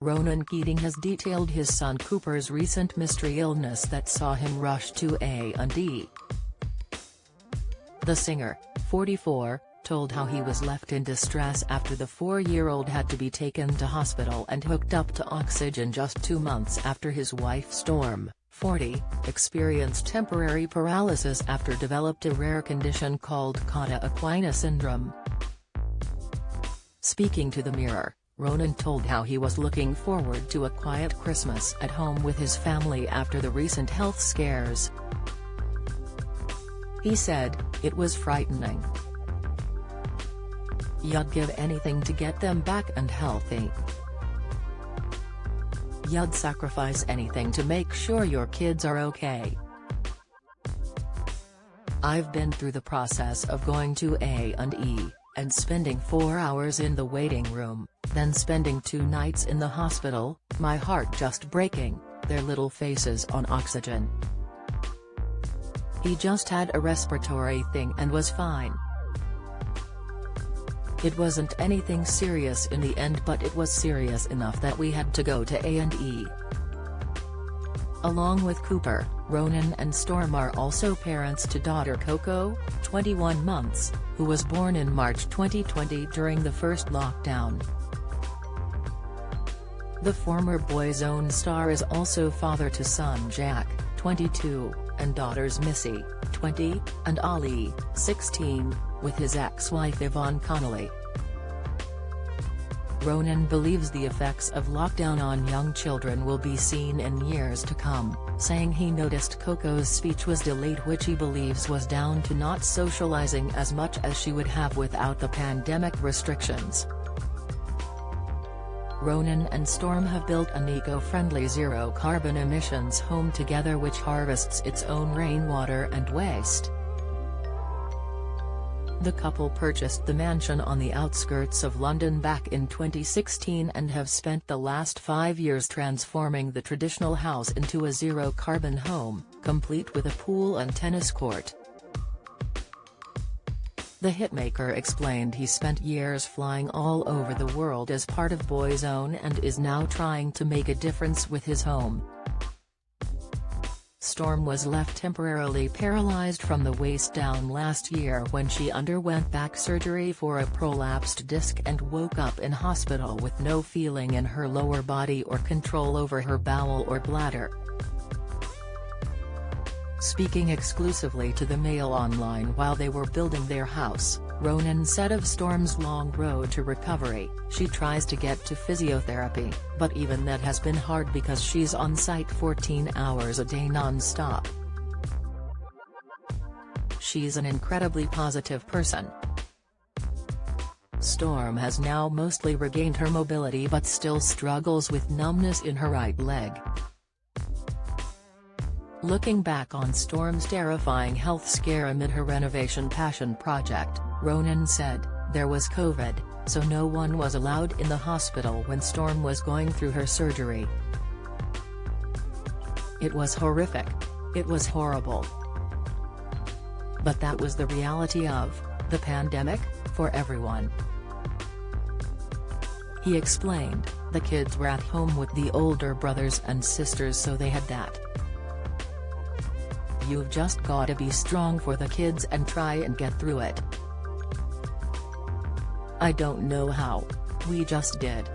Ronan Keating has detailed his son Cooper's recent mystery illness that saw him rush to A&E. The singer, 44, told how he was left in distress after the 4-year-old had to be taken to hospital and hooked up to oxygen just 2 months after his wife Storm, 40, experienced temporary paralysis after developed a rare condition called cauda equina syndrome. Speaking to the Mirror, Ronan told how he was looking forward to a quiet Christmas at home with his family after the recent health scares. He said, "It was frightening. You'd give anything to get them back and healthy. You'd sacrifice anything to make sure your kids are okay. I've been through the process of going to A&E, and spending 4 hours in the waiting room, then spending 2 nights in the hospital, my heart just breaking, their little faces on oxygen. He just had a respiratory thing and was fine. It wasn't anything serious in the end, but it was serious enough that we had to go to A&E." Along with Cooper, Ronan and Storm are also parents to daughter Coco, 21 months, who was born in March 2020 during the first lockdown. The former Boyzone star is also father to son Jack, 22, and daughters Missy, 20, and Ollie, 16, with his ex-wife Yvonne Connolly. Ronan believes the effects of lockdown on young children will be seen in years to come, saying he noticed Coco's speech was delayed, which he believes was down to not socializing as much as she would have without the pandemic restrictions. Ronan and Storm have built an eco-friendly zero-carbon emissions home together which harvests its own rainwater and waste. The couple purchased the mansion on the outskirts of London back in 2016 and have spent the last 5 years transforming the traditional house into a zero-carbon home, complete with a pool and tennis court. The hitmaker explained he spent years flying all over the world as part of Boyzone and is now trying to make a difference with his home. Storm was left temporarily paralyzed from the waist down last year when she underwent back surgery for a prolapsed disc and woke up in hospital with no feeling in her lower body or control over her bowel or bladder. Speaking exclusively to the Mail Online while they were building their house, Ronan said of Storm's long road to recovery, "She tries to get to physiotherapy, but even that has been hard because she's on site 14 hours a day non-stop. She's an incredibly positive person." Storm has now mostly regained her mobility but still struggles with numbness in her right leg. Looking back on Storm's terrifying health scare amid her renovation passion project, Ronan said, "There was COVID, so no one was allowed in the hospital when Storm was going through her surgery. It was horrific. It was horrible. But that was the reality of the pandemic, for everyone." He explained, "The kids were at home with the older brothers and sisters, so they had that. You've just gotta be strong for the kids and try and get through it. I don't know how. We just did."